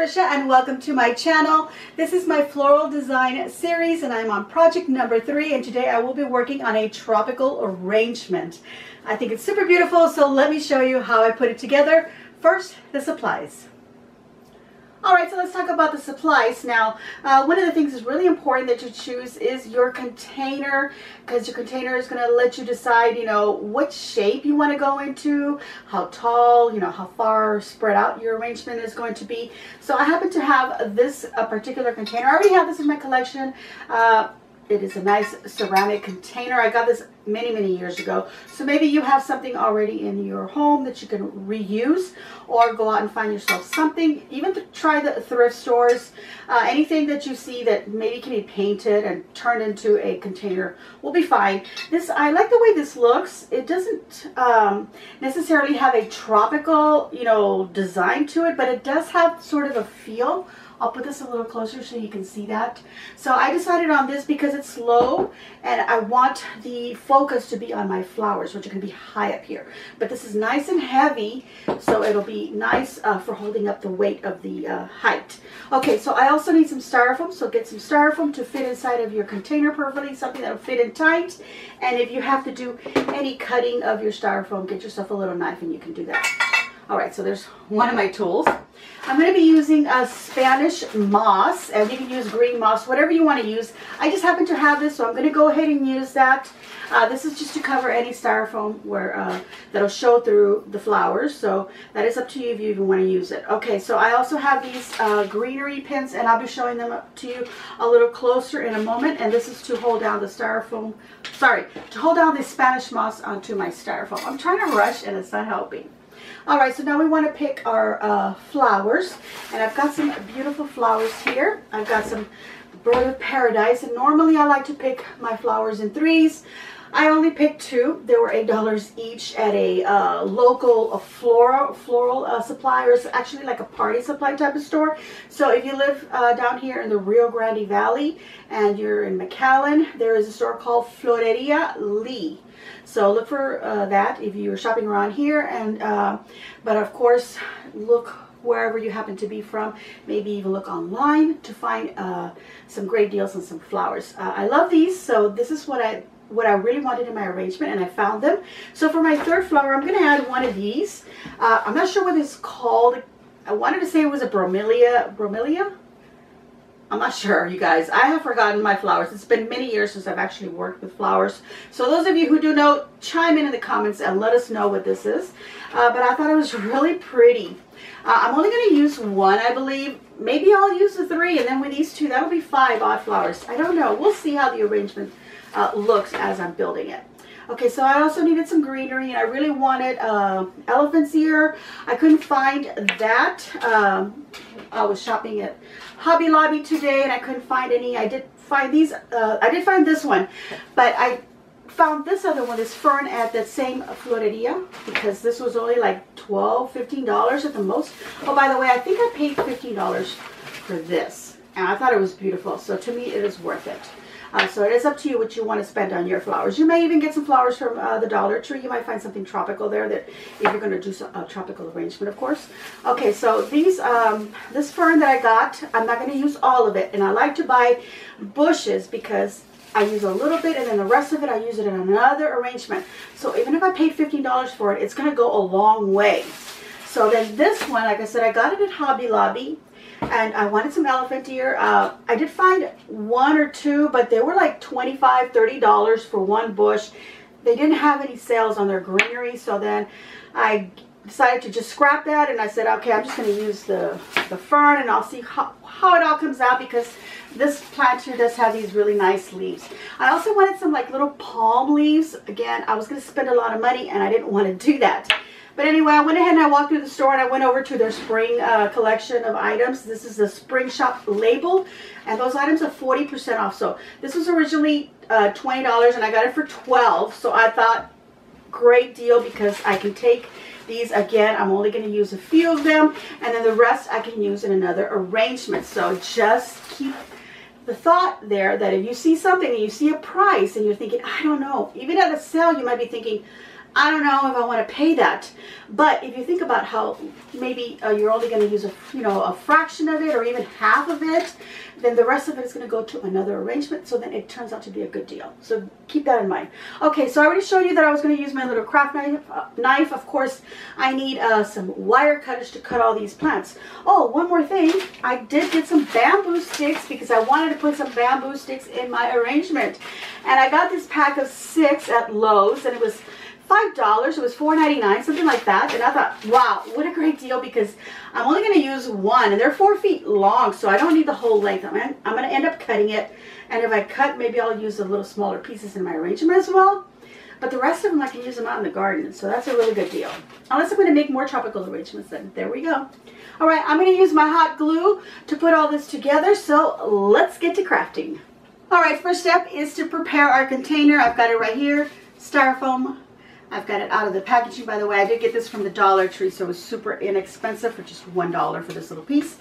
Trisha and welcome to my channel. This is my floral design series and I'm on project number 3, and today I will be working on a tropical arrangement. I think it's super beautiful, so let me show you how I put it together. First, the supplies. Alright, so let's talk about the supplies. Now, one of the things that's really important that you choose is your container, because your container is going to let you decide, what shape you want to go into, how tall, how far spread out your arrangement is going to be. So I happen to have this particular container. I already have this in my collection. It is a nice ceramic container. I got this many years ago. So maybe you have something already in your home that you can reuse, or go out and find yourself something. Even to try the thrift stores. Anything that you see that maybe can be painted and turned into a container will be fine. I like the way this looks. It doesn't necessarily have a tropical, design to it, but it does have sort of a feel. I'll put this a little closer so you can see that. So I decided on this because it's low and I want the focus to be on my flowers, which are going to be high up here. But this is nice and heavy, so it'll be nice for holding up the weight of the height. Okay, so I also need some styrofoam, so get some styrofoam to fit inside of your container perfectly, something that'll fit in tight. And if you have to do any cutting of your styrofoam, get yourself a little knife and you can do that. Alright, so there's one of my tools. I'm going to be using a Spanish moss, and you can use green moss, whatever you want to use. I just happen to have this, so I'm going to go ahead and use that. This is just to cover any styrofoam that'll show through the flowers, so that is up to you if you even want to use it. Okay, so I also have these greenery pins, and I'll be showing them to you a little closer in a moment, and this is to hold down the styrofoam, to hold down the Spanish moss onto my styrofoam. I'm trying to rush and it's not helping. Alright, so now we want to pick our flowers, and I've got some beautiful flowers here. I've got some Bird of Paradise, and normally I like to pick my flowers in threes. I only picked 2. They were $8 each at a local floral supplier. It's actually like a party supply type of store. So if you live down here in the Rio Grande Valley and you're in McAllen, there is a store called Floreria Lee. So look for that if you're shopping around here, and but of course look wherever you happen to be from. Maybe even look online to find some great deals on some flowers. I love these, so this is what I really wanted in my arrangement, and I found them. So for my third flower, I'm going to add one of these. I'm not sure what it's called. I wanted to say it was a bromelia. I'm not sure, you guys. I have forgotten my flowers. It's been many years since I've actually worked with flowers. So those of you who do know, chime in the comments and let us know what this is. But I thought it was really pretty. I'm only going to use one, I believe. Maybe I'll use the 3, and then with these 2, that'll be 5 odd flowers. I don't know. We'll see how the arrangement looks as I'm building it. Okay, so I also needed some greenery, and I really wanted elephant's ear. I couldn't find that. I was shopping at Hobby Lobby today, and I couldn't find any. I did find these. I did find this one, but I found this other one, this fern, at that same Floreria, because this was only like $12, $15 at the most. Oh, by the way, I think I paid $15 for this, and I thought it was beautiful. So to me, it is worth it. So it is up to you what you want to spend on your flowers. You may even get some flowers from the Dollar Tree. You might find something tropical there, that if you're going to do a tropical arrangement, of course. Okay, so this fern that I got, I'm not going to use all of it. And I like to buy bushes because I use a little bit, and then the rest of it I use it in another arrangement. So even if I paid $15 for it, it's going to go a long way. So then this one, like I said, I got it at Hobby Lobby. And I wanted some elephant ear. I did find 1 or 2, but they were like $25, $30 for one bush. They didn't have any sales on their greenery, so then I decided to just scrap that, and I said, okay, I'm just going to use the fern, and I'll see how it all comes out, because this plant here does have these really nice leaves. I also wanted some like little palm leaves. Again, I was going to spend a lot of money, and I didn't want to do that. But anyway, I went ahead and I walked through the store, and I went over to their spring collection of items. This is the spring shop label, and those items are 40% off. So this was originally $20, and I got it for $12. So I thought, great deal, because I can take these. Again, I'm only going to use a few of them, and then the rest I can use in another arrangement. So just keep the thought there that if you see something and you see a price and you're thinking, I don't know, even at a sale you might be thinking, I don't know if I want to pay that. But if you think about how maybe you're only going to use a fraction of it or even half of it, then the rest of it is going to go to another arrangement. So then it turns out to be a good deal. So keep that in mind. Okay, so I already showed you that I was going to use my little craft knife. Of course, I need some wire cutters to cut all these plants. Oh, one more thing. I did get some bamboo sticks because I wanted to put some bamboo sticks in my arrangement. And I got this pack of 6 at Lowe's, and it was $5. It was $4.99, something like that. And I thought, wow, what a great deal, because I'm only going to use one, and they're 4 feet long, so I don't need the whole length. I'm going to end up cutting it, and if I cut, maybe I'll use the little smaller pieces in my arrangement as well. But the rest of them, I can use them out in the garden, so that's a really good deal. Unless I'm going to make more tropical arrangements, then there we go. All right, I'm going to use my hot glue to put all this together, so let's get to crafting. All right, first step is to prepare our container. I've got it right here, styrofoam. I've got it out of the packaging, by the way. I did get this from the Dollar Tree, so it was super inexpensive for just $1 for this little piece.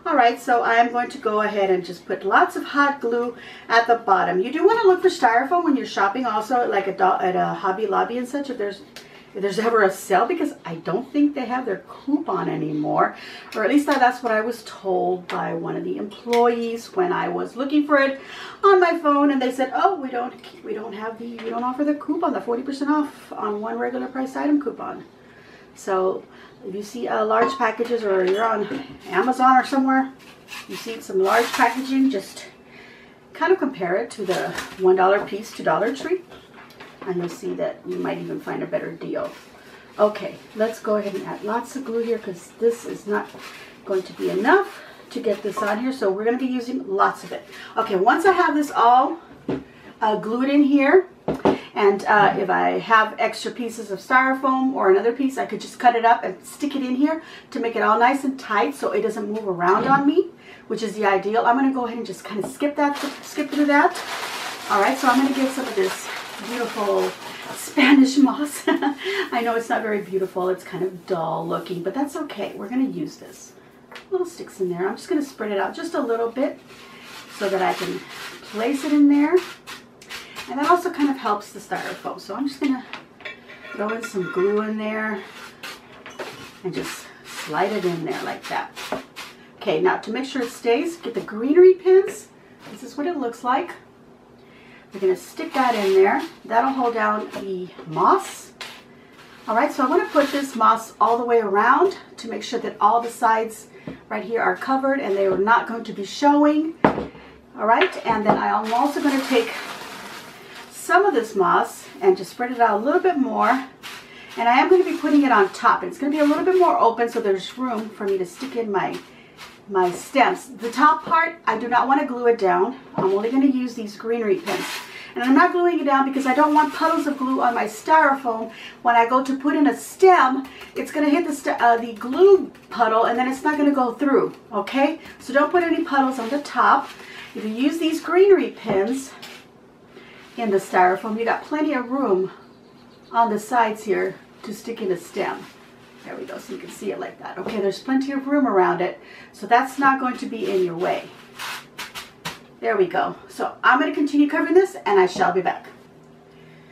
All right, so I'm going to go ahead and just put lots of hot glue at the bottom. You do want to look for styrofoam when you're shopping also, like at a Hobby Lobby and such, if there's ever a sale, because I don't think they have their coupon anymore, or at least that's what I was told by one of the employees when I was looking for it on my phone, and they said, oh, we don't offer the coupon, the 40% off on one regular price item coupon. So if you see large packages, or you're on Amazon or somewhere, you see some large packaging, just kind of compare it to the $1 piece to Dollar Tree, and you'll see that you might even find a better deal. Okay, let's go ahead and add lots of glue here, because this is not going to be enough to get this on here, so we're going to be using lots of it. Okay, once I have this all glued in here, and if I have extra pieces of styrofoam or another piece, I could just cut it up and stick it in here to make it all nice and tight so it doesn't move around on me, which is the ideal. I'm going to go ahead and just kind of skip through that. All right, so I'm going to get some of this beautiful Spanish moss. I know it's not very beautiful. It's kind of dull looking, but that's okay. We're going to use this. Little sticks in there. I'm just going to spread it out just a little bit so that I can place it in there. And that also kind of helps the styrofoam. So I'm just going to throw in some glue in there and just slide it in there like that. Okay, now to make sure it stays, get the greenery pins. This is what it looks like. We're going to stick that in there. That'll hold down the moss. All right, so I want to put this moss all the way around to make sure that all the sides right here are covered and they are not going to be showing. All right, and then I'm also going to take some of this moss and just spread it out a little bit more. And I am going to be putting it on top. And it's going to be a little bit more open so there's room for me to stick in my stems. The top part, I do not want to glue it down. I'm only going to use these greenery pins. And I'm not gluing it down because I don't want puddles of glue on my styrofoam. When I go to put in a stem, it's going to hit the glue puddle and then it's not going to go through, okay? So don't put any puddles on the top. If you use these greenery pins in the styrofoam, you got plenty of room on the sides here to stick in a stem. There we go, so you can see it like that. Okay, there's plenty of room around it, so that's not going to be in your way. There we go. So I'm going to continue covering this, and I shall be back.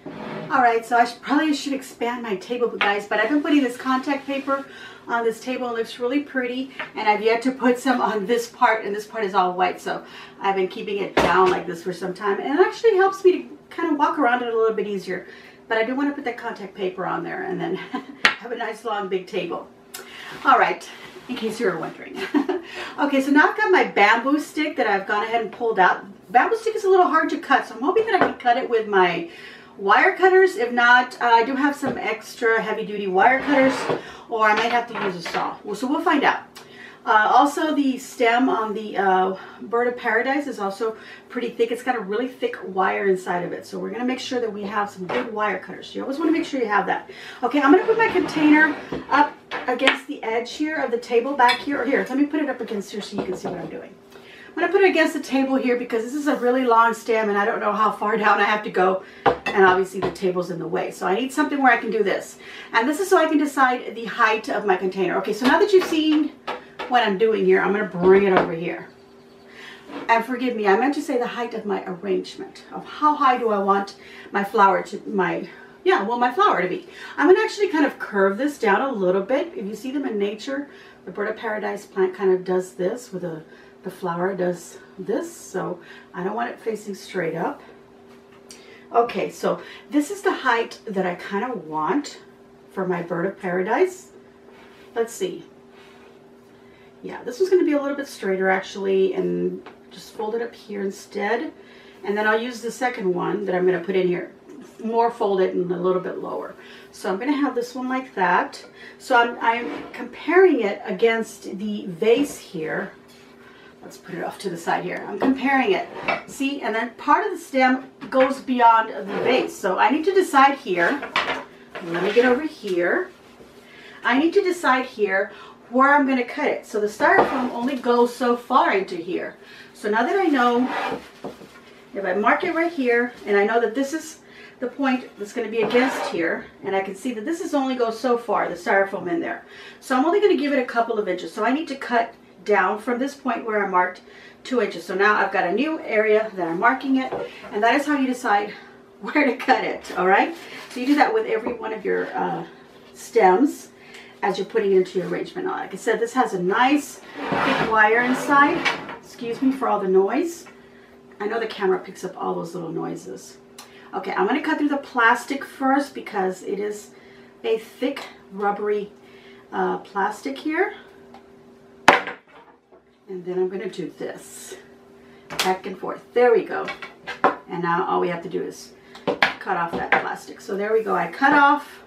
All right, so I probably should expand my table, guys, but I've been putting this contact paper on this table. It looks really pretty, and I've yet to put some on this part, and this part is all white, so I've been keeping it down like this for some time, and it actually helps me to kind of walk around it a little bit easier. But I do want to put that contact paper on there and then have a nice long big table. All right, in case you were wondering. Okay, so now I've got my bamboo stick that I've gone ahead and pulled out. Bamboo stick is a little hard to cut, so I'm hoping that I can cut it with my wire cutters. If not, I do have some extra heavy duty wire cutters, or I might have to use a saw. So we'll find out. Also, the stem on the Bird of Paradise is also pretty thick. It's got a really thick wire inside of it. So we're going to make sure that we have some good wire cutters. You always want to make sure you have that. Okay, I'm going to put my container up against the edge here of the table back here. Or here, let me put it up against here so you can see what I'm doing. I'm going to put it against the table here because this is a really long stem and I don't know how far down I have to go. And obviously the table's in the way. So I need something where I can do this. And this is so I can decide the height of my container. Okay, so now that you've seen what I'm doing here, I'm going to bring it over here. And forgive me, I meant to say the height of my arrangement, of how high do I want my flower to, my yeah, well, my flower to be. I'm going to actually kind of curve this down a little bit. If you see them in nature, the bird of paradise plant kind of does this with the flower does this. So I don't want it facing straight up. Okay, so this is the height that I kind of want for my bird of paradise. Let's see. Yeah, this one's going to be a little bit straighter actually, and just fold it up here instead. And then I'll use the second one that I'm going to put in here, more folded and a little bit lower. So I'm going to have this one like that. So I'm comparing it against the vase here. Let's put it off to the side here. I'm comparing it. See, and then part of the stem goes beyond the vase. So I need to decide here. Let me get over here. I need to decide here where I'm going to cut it. So the styrofoam only goes so far into here. So now that I know, if I mark it right here, and I know that this is the point that's going to be against here, and I can see that this is only goes so far, the styrofoam in there. So I'm only going to give it a couple of inches. So I need to cut down from this point where I marked 2 inches. So now I've got a new area that I'm marking it, and that is how you decide where to cut it. All right, so you do that with every one of your stems as you're putting it into your arrangement. Now, like I said, this has a nice thick wire inside. Excuse me for all the noise. I know the camera picks up all those little noises. Okay, I'm going to cut through the plastic first because it is a thick rubbery plastic here. And then I'm going to do this back and forth. There we go. And now all we have to do is cut off that plastic. So there we go. I cut off.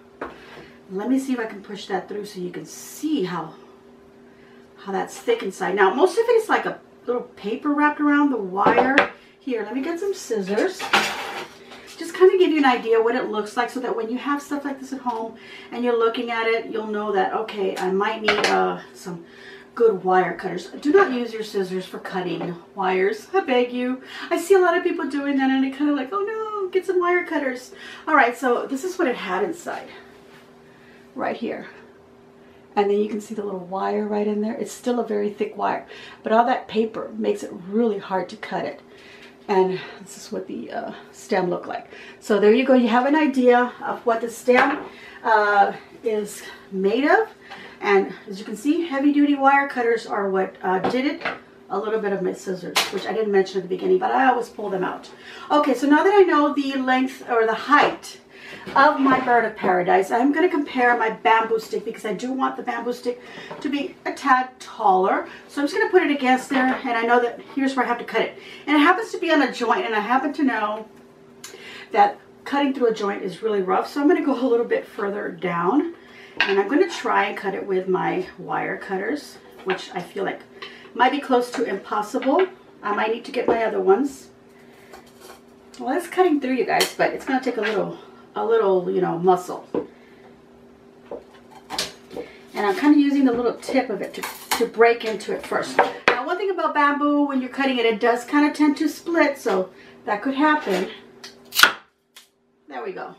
Let me see if I can push that through so you can see how that's thick inside. Now most of it is like a little paper wrapped around the wire. Here, let me get some scissors. Just kind of give you an idea what it looks like so that when you have stuff like this at home and you're looking at it, you'll know that, okay, I might need some good wire cutters. Do not use your scissors for cutting wires. I beg you. I see a lot of people doing that and they kind of like, oh no, get some wire cutters. All right, so this is what it had inside. Right here. And then you can see the little wire right in there. It's still a very thick wire, but all that paper makes it really hard to cut it. And this is what the stem looked like. So there you go. You have an idea of what the stem is made of. And as you can see, heavy-duty wire cutters are what did it. A little bit of my scissors, which I didn't mention at the beginning, but I always pull them out. Okay, so now that I know the length or the height of my bird of paradise, I'm going to compare my bamboo stick because I do want the bamboo stick to be a tad taller. So I'm just going to put it against there, and I know that here's where I have to cut it. And it happens to be on a joint, and I happen to know that cutting through a joint is really rough. So I'm going to go a little bit further down, and I'm going to try and cut it with my wire cutters, which I feel like might be close to impossible. I might need to get my other ones. Well, it's cutting through, you guys, but it's going to take a little, you know, muscle. And I'm kind of using the little tip of it to break into it first. Now, one thing about bamboo, when you're cutting it, it does kind of tend to split, so that could happen. There we go.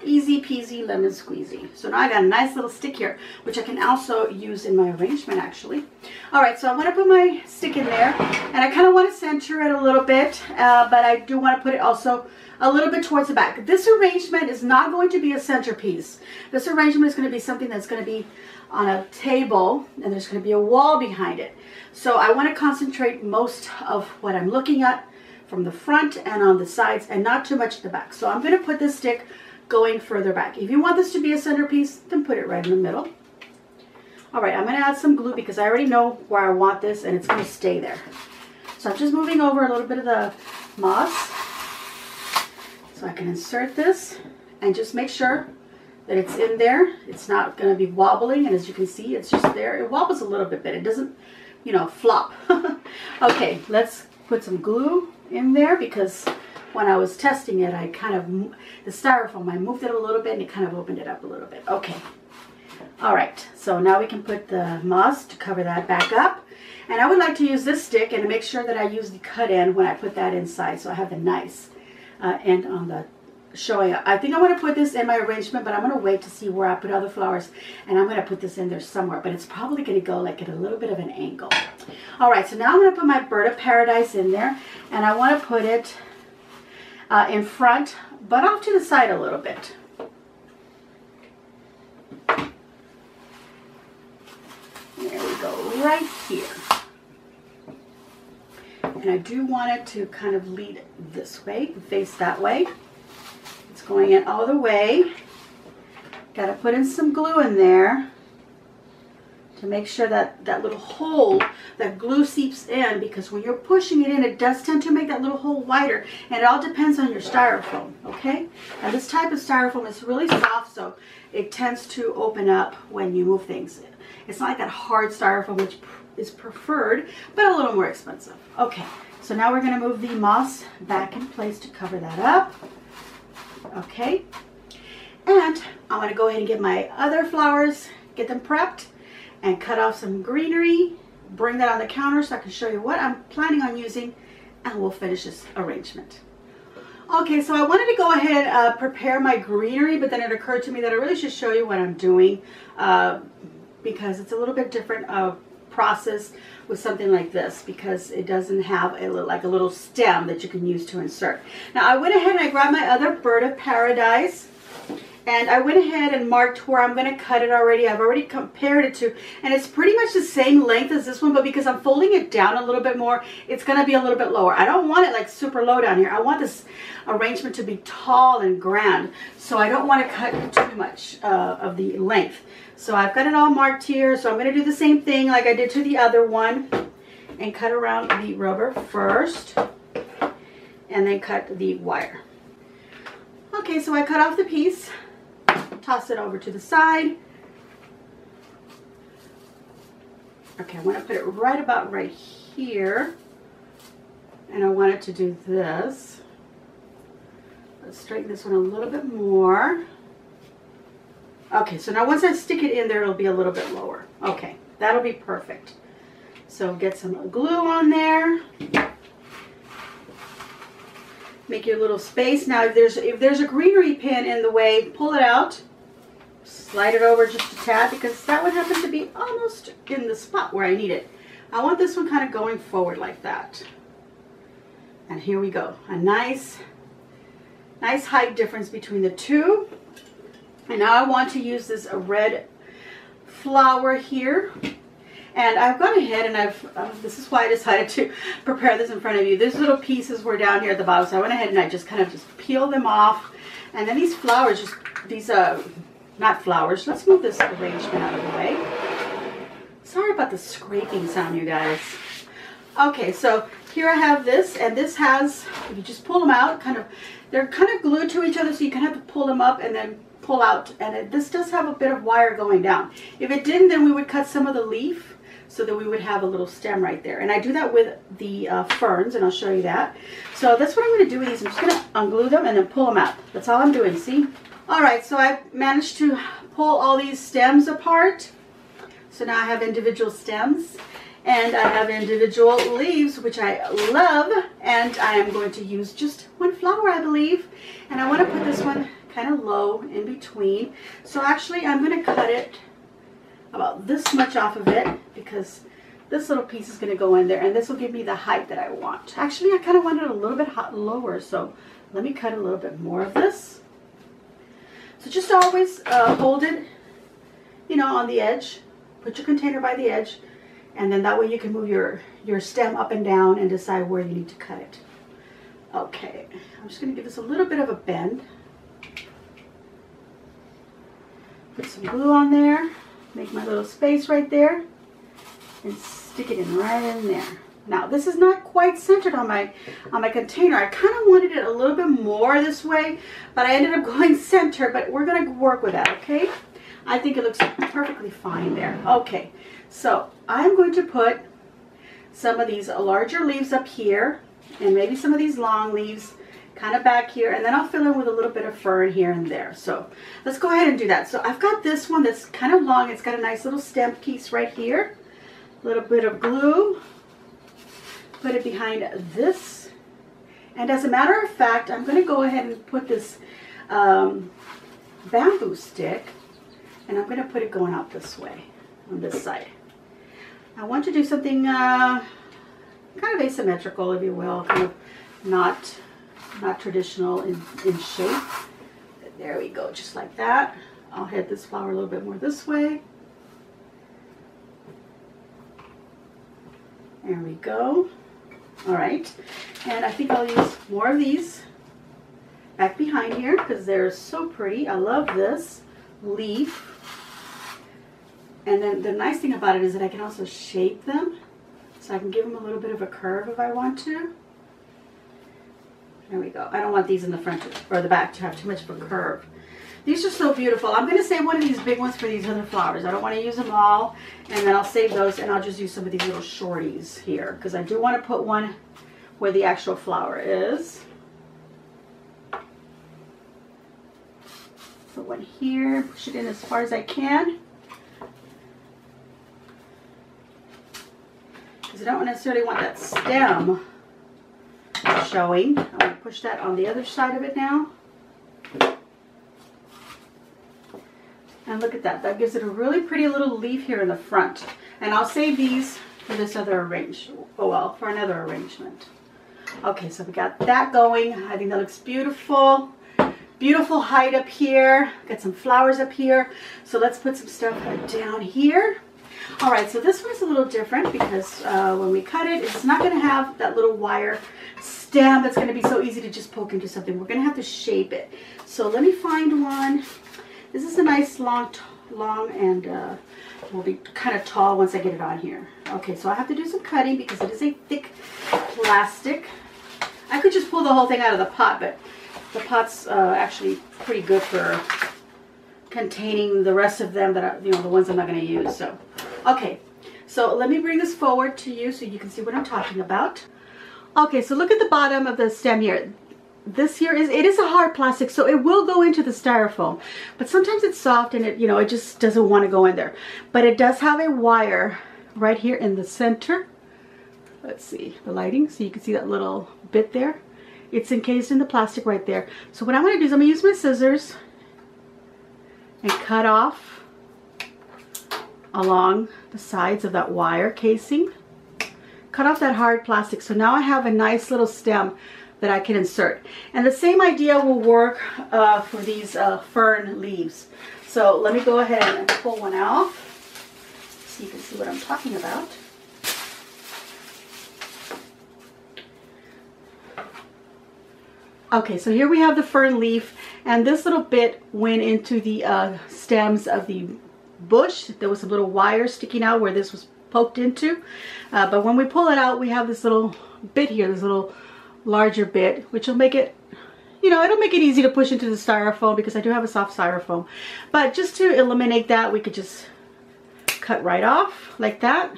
Easy peasy lemon squeezy. So now I got a nice little stick here, which I can also use in my arrangement actually. All right, so I'm going to put my stick in there, and I kind of want to center it a little bit, but I do want to put it also a little bit towards the back. This arrangement is not going to be a centerpiece. This arrangement is going to be something that's going to be on a table, and there's going to be a wall behind it. So I want to concentrate most of what I'm looking at from the front and on the sides, and not too much at the back. So I'm going to put this stick going further back. If you want this to be a centerpiece, then put it right in the middle. All right, I'm going to add some glue because I already know where I want this, and it's going to stay there. So I'm just moving over a little bit of the moss so I can insert this and just make sure that it's in there. It's not going to be wobbling, and as you can see, it's just there. It wobbles a little bit, but it doesn't, you know, flop. Okay, let's put some glue in there because when I was testing it, I kind of, the styrofoam, I moved it a little bit and it kind of opened it up a little bit. Okay. All right. So now we can put the moss to cover that back up. And I would like to use this stick and make sure that I use the cut end when I put that inside. So I have the nice end on the showing up. I think I want to put this in my arrangement, but I'm going to wait to see where I put other flowers. And I'm going to put this in there somewhere, but it's probably going to go like at a little bit of an angle. All right. So now I'm going to put my bird of paradise in there, and I want to put it in front, but off to the side a little bit. There we go, right here. And I do want it to kind of lead this way, face that way. It's going in all the way. Got to put in some glue in there to make sure that that little hole, that glue seeps in, because when you're pushing it in, it does tend to make that little hole wider, and it all depends on your styrofoam, okay? And this type of styrofoam is really soft, so it tends to open up when you move things. It's not like that hard styrofoam, which is preferred, but a little more expensive. Okay, so now we're going to move the moss back in place to cover that up. Okay, and I'm going to go ahead and get my other flowers, get them prepped, and cut off some greenery, bring that on the counter so I can show you what I'm planning on using, and we'll finish this arrangement. Okay, so I wanted to go ahead and prepare my greenery, but then it occurred to me that I really should show you what I'm doing because it's a little bit different process with something like this, because it doesn't have like a little stem that you can use to insert. Now I went ahead and I grabbed my other bird of paradise, and I went ahead and marked where I'm going to cut it already. I've already compared it to, and it's pretty much the same length as this one, but because I'm folding it down a little bit more, it's going to be a little bit lower. I don't want it like super low down here. I want this arrangement to be tall and grand, so I don't want to cut too much of the length. So I've got it all marked here, so I'm going to do the same thing like I did to the other one and cut around the rubber first and then cut the wire. Okay, so I cut off the piece, toss it over to the side. Okay, I want to put it right about right here, and I want it to do this. Let's straighten this one a little bit more. Okay, so now once I stick it in there, it'll be a little bit lower. Okay, that'll be perfect. So get some glue on there. Make your little space. Now if there's a greenery pin in the way, pull it out. Slide it over just a tad, because that one happens to be almost in the spot where I need it. I want this one kind of going forward like that. And here we go. A nice height difference between the two. And now I want to use this red flower here. And I've gone ahead and this is why I decided to prepare this in front of you. These little pieces were down here at the bottom, so I went ahead and I just kind of just peeled them off. And then these flowers, not flowers, let's move this arrangement out of the way. Sorry about the scraping sound, you guys. Okay, so here I have this, and this has, if you just pull them out, they're kind of glued to each other, so you kind of have to pull them up and then pull out, and this does have a bit of wire going down. If it didn't, then we would cut some of the leaf so that we would have a little stem right there. And I do that with the ferns, and I'll show you that. So that's what I'm going to do with these. I'm just going to unglue them and then pull them out. That's all I'm doing, see? Alright, so I managed to pull all these stems apart. So now I have individual stems, and I have individual leaves, which I love, and I am going to use just one flower, I believe. And I want to put this one kind of low in between. So actually I'm going to cut it about this much off of it, because this little piece is going to go in there, and this will give me the height that I want. Actually, I kind of want it a little bit lower, so let me cut a little bit more of this. So just always hold it, on the edge. Put your container by the edge, and then that way you can move your stem up and down and decide where you need to cut it. Okay, I'm just going to give this a little bit of a bend. Put some glue on there, make my little space right there, and stick it in right in there. Now this is not quite centered on my container. I kind of wanted it a little bit more this way, but I ended up going center, but we're going to work with that, okay? I think it looks perfectly fine there. Okay, so I'm going to put some of these larger leaves up here, and maybe some of these long leaves kind of back here, and then I'll fill in with a little bit of fern here and there. So let's go ahead and do that. So I've got this one that's kind of long. It's got a nice little stem piece right here. A little bit of glue. Put it behind this. And as a matter of fact, I'm going to go ahead and put this bamboo stick, and I'm going to put it going out this way on this side. I want to do something kind of asymmetrical, if you will, kind of not not traditional in shape. There we go, just like that. I'll head this flower a little bit more this way. There we go. All right, and I think I'll use more of these back behind here because they're so pretty. I love this leaf. And then the nice thing about it is that I can also shape them. So I can give them a little bit of a curve if I want to. There we go. I don't want these in the front or the back to have too much of a curve. These are so beautiful. I'm going to save one of these big ones for these other flowers. I don't want to use them all. And then I'll save those and I'll just use some of these little shorties here. Because I do want to put one where the actual flower is. Put one here. Push it in as far as I can. Because I don't necessarily want that stem showing. I'm going to push that on the other side of it now. And look at that. That gives it a really pretty little leaf here in the front. And I'll save these for this other for another arrangement. Okay, so we got that going. I think that looks beautiful. Beautiful height up here. Got some flowers up here. So let's put some stuff down here. All right, so this one is a little different because when we cut it, it's not going to have that little wire stem that's going to be so easy to just poke into something. We're going to have to shape it. So let me find one. This is a nice long and will be kind of tall once I get it on here. Okay, so I have to do some cutting because it is a thick plastic. I could just pull the whole thing out of the pot, but the pot's actually pretty good for containing the rest of them that are, the ones I'm not going to use. So, okay, so let me bring this forward to you so you can see what I'm talking about. Okay, so look at the bottom of the stem here. This here is a hard plastic, so it will go into the styrofoam, but sometimes it's soft and it just doesn't want to go in there. But it does have a wire right here in the center. Let's see the lighting, so you can see that little bit there. It's encased in the plastic right there. So what I'm going to do is I'm going to use my scissors and cut off along the sides of that wire casing. Cut off that hard plastic. So now I have a nice little stem that I can insert. And the same idea will work for these fern leaves. So let me go ahead and pull one off so you can see what I'm talking about. Okay, so here we have the fern leaf, and this little bit went into the stems of the bush. There was a little wire sticking out where this was poked into. But when we pull it out, we have this little bit here, this little larger bit, which will make it, it'll make it easy to push into the styrofoam because I do have a soft styrofoam. But just to eliminate that, we could just cut right off like that.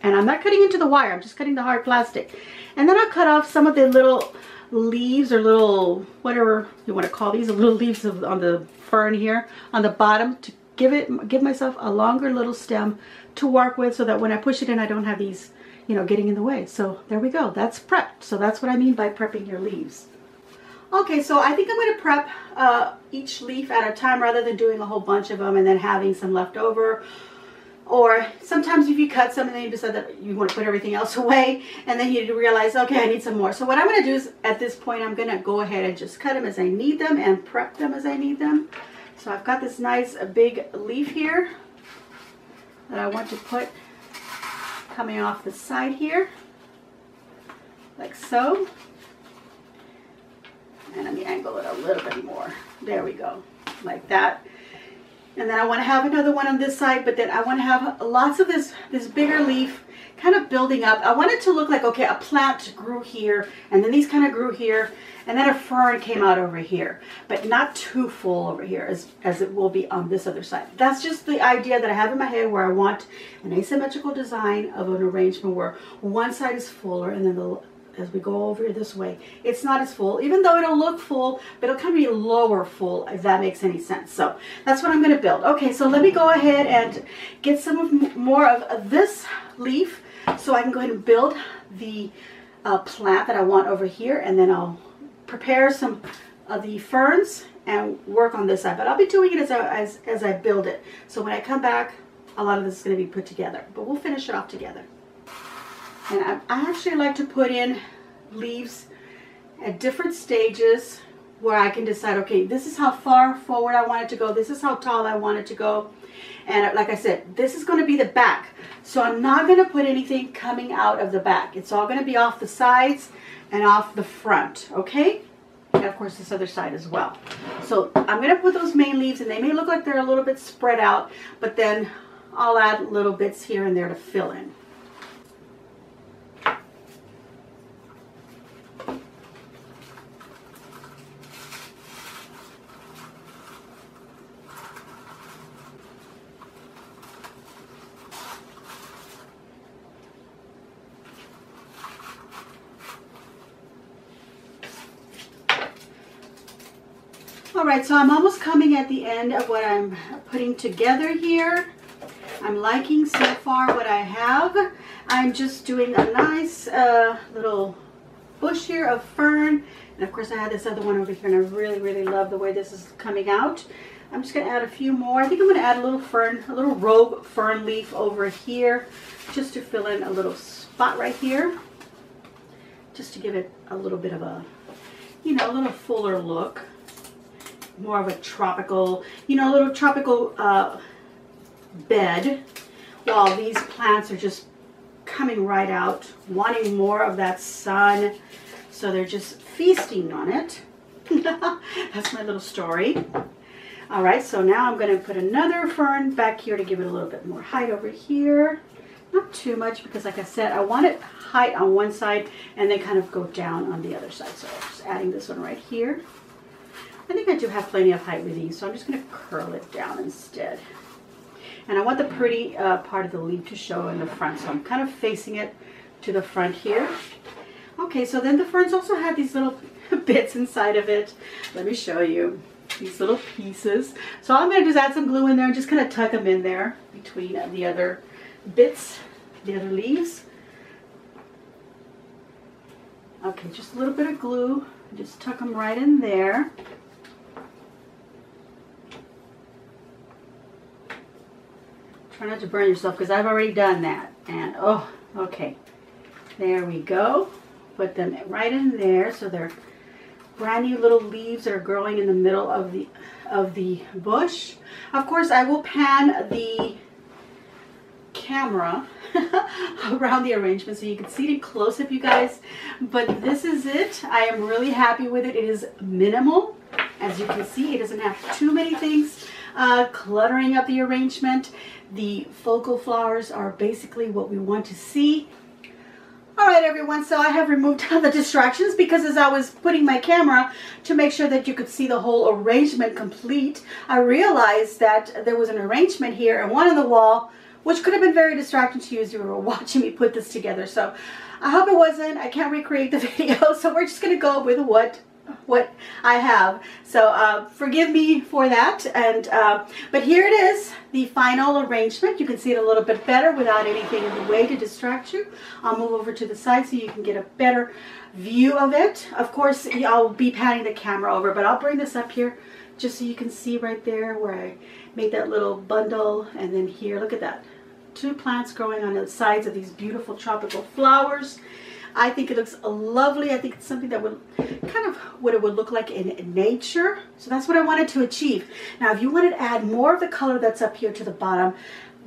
And I'm not cutting into the wire, I'm just cutting the hard plastic. And then I'll cut off some of the little leaves or little, whatever you want to call these, the little leaves on the fern here on the bottom to give myself a longer little stem to work with so that when I push it in, I don't have these getting in the way. So there we go. That's prepped. So that's what I mean by prepping your leaves. Okay, so I think I'm going to prep each leaf at a time rather than doing a whole bunch of them and then having some left over. Or sometimes if you cut some and then you decide that you want to put everything else away and then you realize, okay, I need some more. So what I'm going to do is at this point, I'm going to go ahead and just cut them as I need them and prep them as I need them. So I've got this nice big leaf here that I want to put coming off the side here, like so. And let me angle it a little bit more. There we go, like that. And then I want to have another one on this side, but then I want to have lots of this bigger leaf kind of building up. I want it to look like, okay, a plant grew here, and then these kind of grew here, and then a fern came out over here, but not too full over here as it will be on this other side. That's just the idea that I have in my head, where I want an asymmetrical design of an arrangement where one side is fuller, and then as we go over this way, it's not as full, even though it'll look full, but it'll kind of be lower full, if that makes any sense. So that's what I'm going to build. Okay, so let me go ahead and get some more of this leaf so I can go ahead and build the plant that I want over here, and then I'll prepare some of the ferns and work on this side. But I'll be doing it as I build it. So when I come back, a lot of this is going to be put together, but we'll finish it off together. And I actually like to put in leaves at different stages where I can decide, okay, this is how far forward I want it to go. This is how tall I want it to go. And like I said, this is going to be the back. So I'm not going to put anything coming out of the back. It's all going to be off the sides and off the front, okay? And of course this other side as well. So I'm going to put those main leaves, and they may look like they're a little bit spread out, but then I'll add little bits here and there to fill in. Alright, so I'm almost coming at the end of what I'm putting together here. I'm liking so far what I have. I'm just doing a nice little bush here of fern. And of course I have this other one over here, and I really, really love the way this is coming out. I'm just going to add a few more. I think I'm going to add a little fern, a little rogue fern leaf over here, just to fill in a little spot right here. Just to give it a little bit of a, you know, a little fuller look. More of a tropical, you know, a little tropical bed, while these plants are just coming right out, wanting more of that sun, so they're just feasting on it. That's my little story. All right, so now I'm going to put another fern back here to give it a little bit more height over here. Not too much, because like I said, I want it height on one side and then kind of go down on the other side. So just adding this one right here. I think I do have plenty of height with these, so I'm just going to curl it down instead. And I want the pretty part of the leaf to show in the front, so I'm kind of facing it to the front here. Okay, so then the ferns also have these little bits inside of it. Let me show you these little pieces. So I'm going to just add some glue in there and just kind of tuck them in there between the other bits, the other leaves. Okay, just a little bit of glue. Just tuck them right in there. Try not to burn yourself, because I've already done that. And oh, okay. There we go. Put them right in there, so they're brand new little leaves that are growing in the middle of the bush. Of course, I will pan the camera around the arrangement so you can see it in close up, you guys. But this is it. I am really happy with it. It is minimal. As you can see, it doesn't have too many things cluttering up the arrangement. The focal flowers are basically what we want to see. All right, everyone, so I have removed all the distractions, because as I was putting my camera to make sure that you could see the whole arrangement complete, I realized that there was an arrangement here and one on the wall, which could have been very distracting to you as you were watching me put this together. So I hope it wasn't. I can't recreate the video, so we're just going to go with what I have. So forgive me for that. And but here it is, the final arrangement. You can see it a little bit better without anything in the way to distract you. I'll move over to the side so you can get a better view of it. Of course, I'll be panning the camera over, but I'll bring this up here just so you can see right there where I made that little bundle. And then here, look at that. 2 plants growing on the sides of these beautiful tropical flowers. I think it looks lovely. I think it's something that would kind of what it would look like in nature. So that's what I wanted to achieve. Now, if you wanted to add more of the color that's up here to the bottom,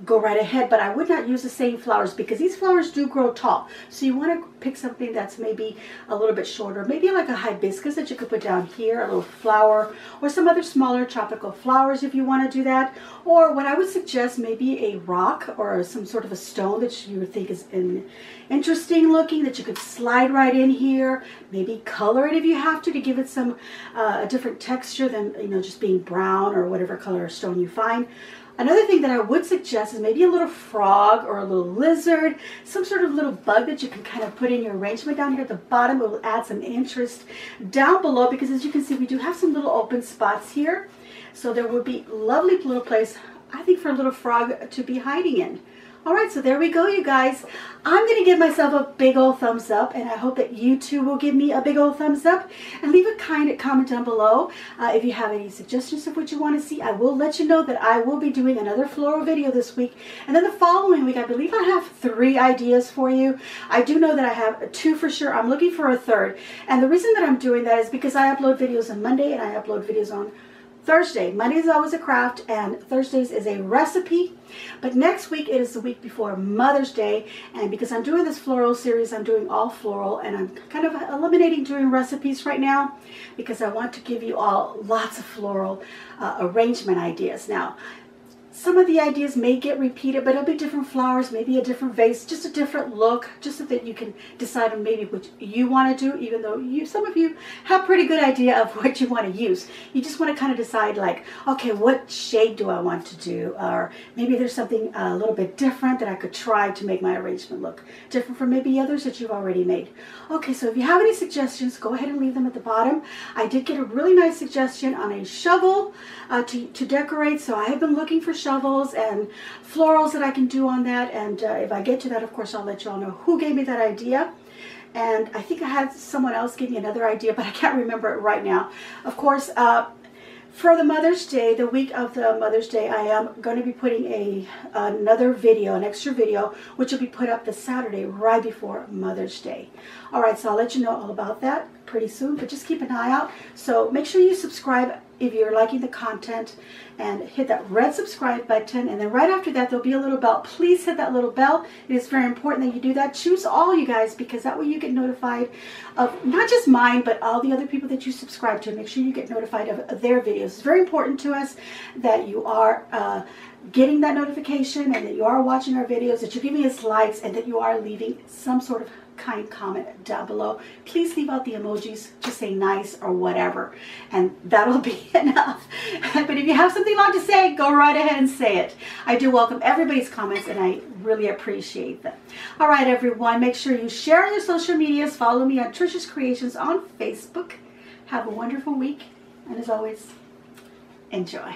go right ahead, but I would not use the same flowers, because these flowers do grow tall. So you want to pick something that's maybe a little bit shorter, maybe like a hibiscus that you could put down here, a little flower, or some other smaller tropical flowers if you want to do that. Or what I would suggest, maybe a rock or some sort of a stone that you would think is interesting looking, that you could slide right in here, maybe color it if you have to give it some a different texture than, you know, just being brown or whatever color stone you find. Another thing that I would suggest is maybe a little frog or a little lizard, some sort of little bug that you can kind of put in your arrangement down here at the bottom. It will add some interest down below, because as you can see, we do have some little open spots here. So there would be a lovely little place, I think, for a little frog to be hiding in. All right, so there we go, you guys. I'm going to give myself a big old thumbs up, and I hope that you too will give me a big old thumbs up. And leave a kind comment down below if you have any suggestions of what you want to see. I will let you know that I will be doing another floral video this week. And then the following week, I believe I have 3 ideas for you. I do know that I have 2 for sure. I'm looking for a 3rd. And the reason that I'm doing that is because I upload videos on Monday and I upload videos on Thursday. Monday is always a craft and Thursdays is a recipe. But next week, it is the week before Mother's Day. And because I'm doing this floral series, I'm doing all floral. And I'm kind of eliminating doing recipes right now because I want to give you all lots of floral arrangement ideas. Now, some of the ideas may get repeated, but it'll be different flowers, maybe a different vase, just a different look, just so that you can decide on maybe what you want to do, even though some of you have pretty good idea of what you want to use. You just want to kind of decide like, okay, what shade do I want to do? Or maybe there's something a little bit different that I could try to make my arrangement look different from maybe others that you've already made. Okay, so if you have any suggestions, go ahead and leave them at the bottom. I did get a really nice suggestion on a shovel to decorate, so I have been looking for shovels and florals that I can do on that, and if I get to that, of course, I'll let you all know who gave me that idea. And I think I had someone else give me another idea, but I can't remember it right now. Of course, for the Mother's Day, the week of the Mother's Day, I am going to be putting another video, an extra video, which will be put up the Saturday right before Mother's Day. All right, so I'll let you know all about that pretty soon, but just keep an eye out. So make sure you subscribe if you're liking the content, and hit that red subscribe button, and then right after that there'll be a little bell. Please hit that little bell. It is very important that you do that. Choose all, you guys, because that way you get notified of not just mine, but all the other people that you subscribe to. Make sure you get notified of their videos. It's very important to us that you are getting that notification, and that you are watching our videos, that you're giving us likes, and that you are leaving some sort of kind comment down below. Please leave out the emojis, just say nice or whatever, and that'll be enough. But if you have something long to say, go right ahead and say it. I do welcome everybody's comments, and I really appreciate them. All right, everyone, make sure you share on your social medias. Follow me on Trisha's Creations on Facebook. Have a wonderful week, and as always, enjoy.